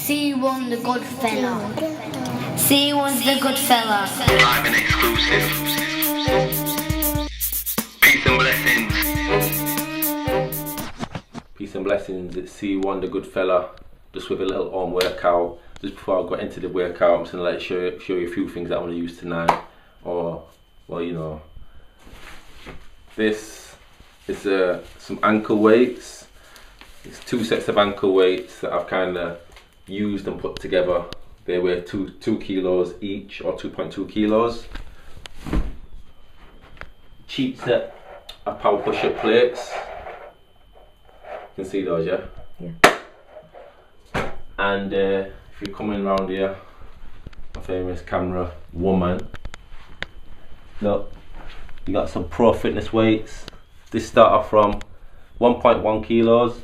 C1 the good fella. C1's the good fella. Live and exclusive. Peace and blessings. Peace and blessings, it's C1 the good fella, just with a little arm workout. Just before I got into the workout, I'm just going to show you a few things that I want to use tonight. Or, well, you know, this is some ankle weights. It's 2 sets of ankle weights that I've kind of used and put together. They weigh 2 kilos each, or 2.2 kilos. Cheap set of power push-up plates. You can see those, yeah? Yeah. And if you're coming around here, my famous camera woman, look, you got some pro fitness weights. This start off from 1.1 kilos,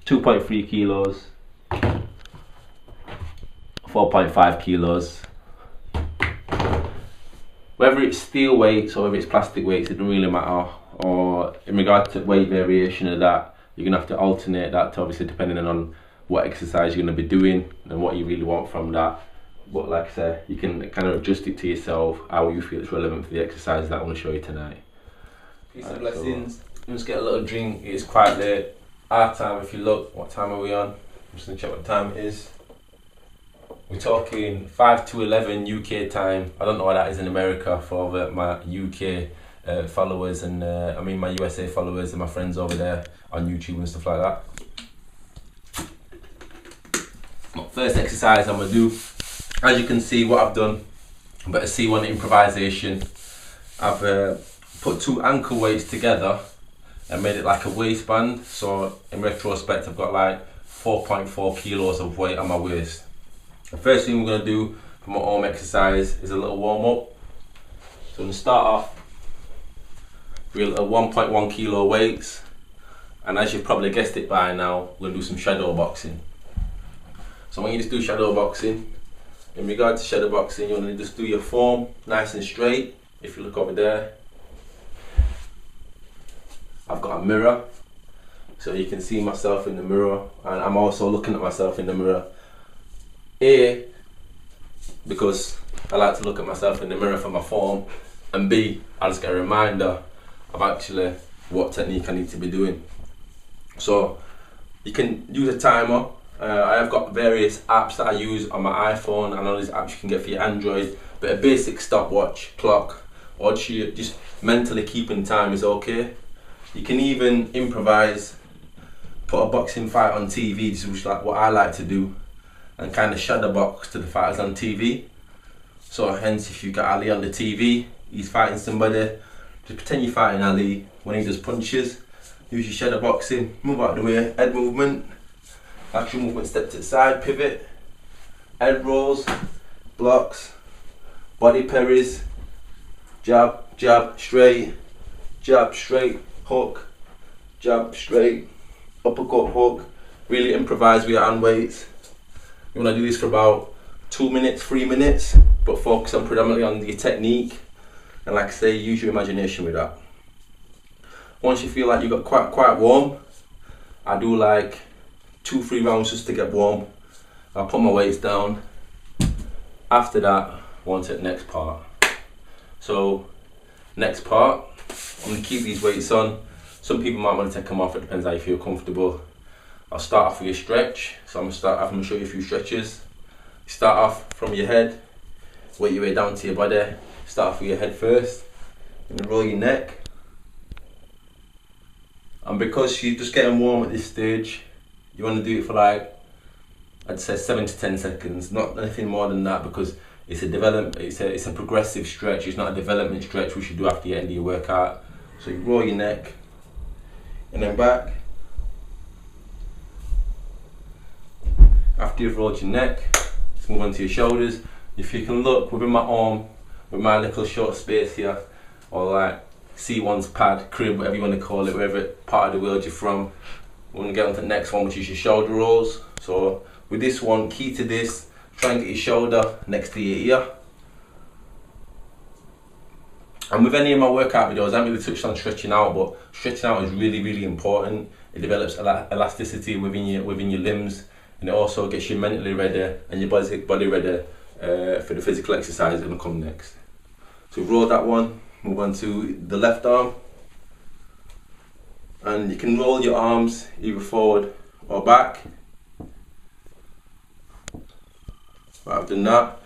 2.3 kilos, 4.5 kilos. Whether it's steel weights or whether it's plastic weights, it doesn't really matter. Or in regard to weight variation of that, you're gonna have to alternate that to obviously depending on what exercise you're gonna be doing and what you really want from that. But like I said, you can kind of adjust it to yourself, how you feel it's relevant for the exercise that I want to show you tonight. Peace and blessings. Let's get a little drink. It's quite late. Our time, if you look, what time are we on? I'm just gonna check what time it is. We're talking 5 to 11 UK time. I don't know what that is in America for my UK followers and my USA followers and my friends over there on YouTube and stuff like that. First exercise I'm gonna do, as you can see what I've done, a bit of C1 improvisation. I've put 2 ankle weights together and made it like a waistband. So in retrospect, I've got like 4.4 kilos of weight on my waist. The first thing we're gonna do for my arm exercise is a little warm up. So I'm gonna start off with a 1.1 kilo weights. And as you've probably guessed it by now, we're gonna do some shadow boxing. So when you just do shadow boxing, in regard to shadow boxing, you want to just do your form nice and straight. If you look over there, I've got a mirror, so you can see myself in the mirror, and I'm also looking at myself in the mirror. A, because I like to look at myself in the mirror for my form, and B, I just get a reminder of actually what technique I need to be doing. So you can use a timer. I have got various apps that I use on my iPhone. I know these apps you can get for your Android, but a basic stopwatch, clock, or just mentally keeping time is okay. You can even improvise, put a boxing fight on TV, which is like what I like to do, and kind of shadow box to the fighters on TV. So hence, if you got Ali on the TV, he's fighting somebody, just pretend you're fighting Ali. When he does punches, use your shadow boxing, move out of the way, head movement, actual movement, step to the side, pivot, head rolls, blocks, body parries, jab, jab, straight, hook, jab, straight, uppercut, hook. Really improvise with your hand weights. You want to do this for about 2 minutes, 3 minutes, but focus on predominantly on your technique. And like I say, use your imagination with that. Once you feel like you got quite warm, I do like 2-3 rounds just to get warm. I'll put my weights down. After that, I want to take the next part. So, next part, I'm going to keep these weights on. Some people might want to take them off, it depends how you feel comfortable. I'll start off with a stretch. So I'm going to show you a few stretches. Start off from your head, work your way down to your body. Start off with your head first, and roll your neck. And because you're just getting warm at this stage, you want to do it for like, I'd say 7 to 10 seconds, not anything more than that, because it's a progressive stretch. It's not a development stretch which you do after the end of your workout. So you roll your neck, and then back. After you've rolled your neck, let's move on to your shoulders. If you can look within my arm, with my little short space here, or like C1's pad, crib, whatever you want to call it, wherever part of the world you're from, we're going to get on to the next one, which is your shoulder rolls. So with this one, key to this, try and get your shoulder next to your ear. And with any of my workout videos, I haven't really touched on stretching out, but stretching out is really, really important. it develops elasticity within your limbs, and it also gets you mentally ready and your body ready for the physical exercise that will come next. So we've rolled that one, move on to the left arm, and you can roll your arms either forward or back. Right, I've done that.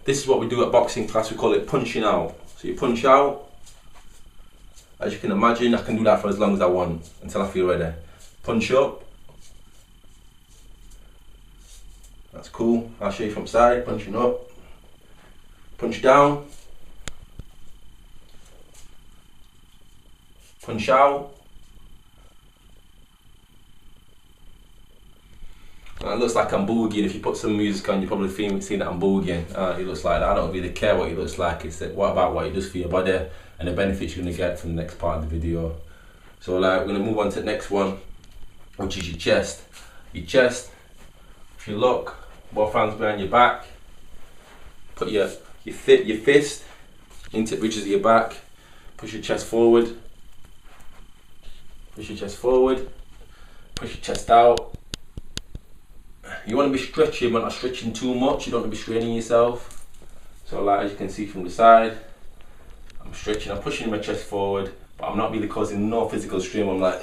This is what we do at boxing class, we call it punching out. So you punch out, as you can imagine, I can do that for as long as I want, until I feel ready. Punch up, that's cool, I'll show you from side, punching up, punch down, punch out. And it looks like I'm boogieing. If you put some music on, you probably seen that I'm boogieing. It looks like that. I don't really care what it looks like. It's what about what it does for your body and the benefits you're going to get from the next part of the video. So like, we're going to move on to the next one, which is your chest. Your chest, if you look, both hands behind your back, put your fist into it, reaches your back, push your chest forward, push your chest forward, push your chest out. You want to be stretching, but not stretching too much. You don't want to be straining yourself. So like, as you can see from the side, I'm stretching, I'm pushing my chest forward, but I'm not really causing no physical strain. I'm like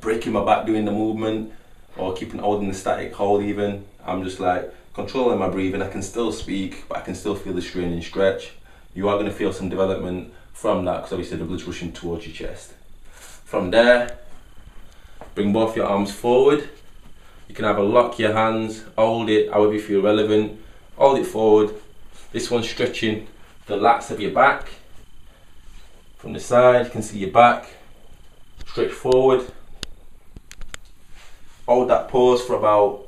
breaking my back doing the movement, or holding the static hold even. I'm just like controlling my breathing. I can still speak, but I can still feel the strain and stretch. You are going to feel some development from that, because obviously the blood's rushing towards your chest. From there, bring both your arms forward. You can either lock your hands, hold it, however you feel relevant, hold it forward. This one's stretching the lats of your back. From the side, you can see your back, stretch forward. Hold that pose for about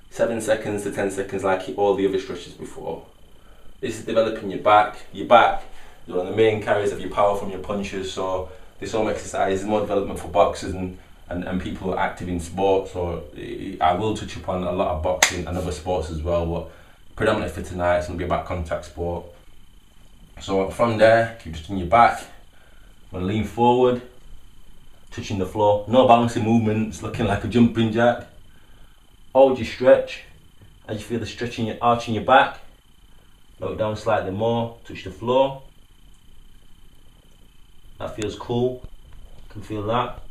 7 seconds to 10 seconds like all the other stretches before. This is developing your back. Your back is one of the main carriers of your power from your punches, so this home exercise is more development for boxers and people who are active in sports. Or I will touch upon a lot of boxing and other sports as well, but predominantly for tonight it's going to be about contact sport. So from there, keep touching your back. I'm going to lean forward, touching the floor, no bouncing movements, looking like a jumping jack. Hold your stretch. As you feel the stretching, arching your back, lower it down slightly more, touch the floor. That feels cool, you can feel that.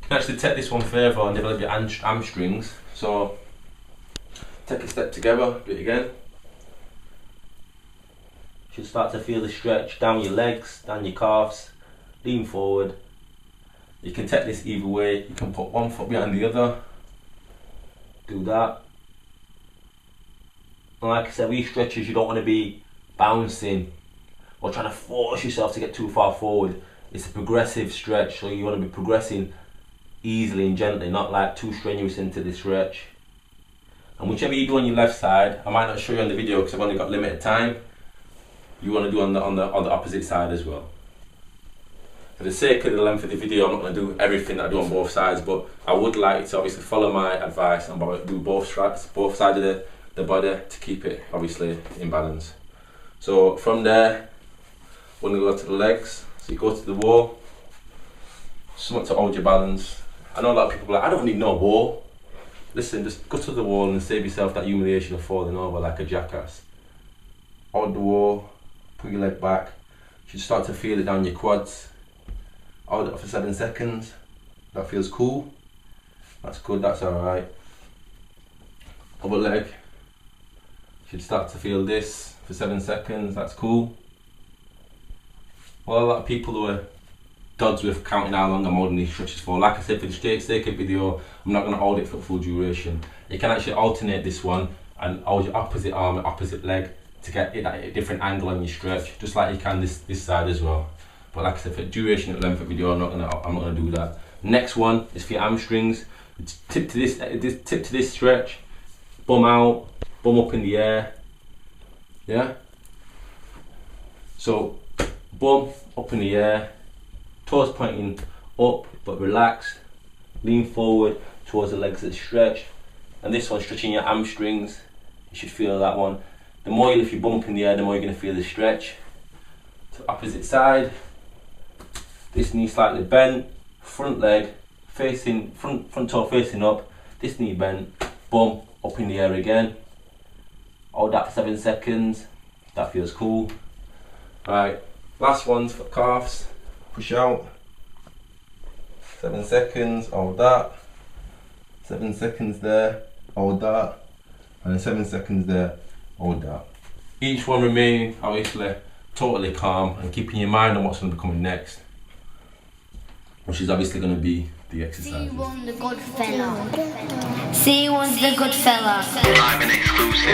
You can actually take this one further and develop your hamstrings. So take a step together, do it again. You should start to feel the stretch down your legs, down your calves, lean forward. You can take this either way. You can put one foot behind the other, do that. And like I said, with these stretches, you don't want to be bouncing or trying to force yourself to get too far forward. It's a progressive stretch, so you want to be progressing easily and gently, not like too strenuous into the stretch. And whichever you do on your left side, I might not show you on the video because I've only got limited time, you want to do on the opposite side as well. For the sake of the length of the video, I'm not going to do everything that I do on both sides, but I would like to obviously follow my advice and do both sides of the body to keep it obviously in balance. So from there, we're going to go to the legs. So you go to the wall, somewhat to hold your balance. I know a lot of people are like, I don't need no wall. Listen, just go to the wall and save yourself that humiliation of falling over like a jackass. Hold the wall, put your leg back. You should start to feel it down your quads. Hold it for 7 seconds. That feels cool. That's good, that's alright. Other leg. You should start to feel this for 7 seconds. That's cool. Well, a lot of people who are gods with counting how long I'm holding these stretches for. Like I said, for the sake of video, I'm not going to hold it for full duration. You can actually alternate this one and hold your opposite arm and opposite leg to get it at a different angle on your stretch, just like you can this side as well. But like I said, for duration and length of video, I'm not gonna do that. Next one is for your hamstrings. Tip to this stretch, bum out, bum up in the air. Yeah. So bum up in the air, toes pointing up but relaxed. Lean forward towards the legs that stretch, and this one stretching your hamstrings. You should feel that one. The more you lift your bum up in the air, the more you're gonna feel the stretch. To opposite side. This knee slightly bent, front leg facing, front toe facing up, this knee bent, boom, up in the air again. Hold that for 7 seconds, that feels cool. Right, last ones for calves, push out. 7 seconds, hold that. 7 seconds there, hold that. And then 7 seconds there, hold that. Each one remaining obviously totally calm and keeping your mind on what's going to be coming next, which is obviously going to be the exercise. C1 the good fella. C1's the good fella. Live and exclusive.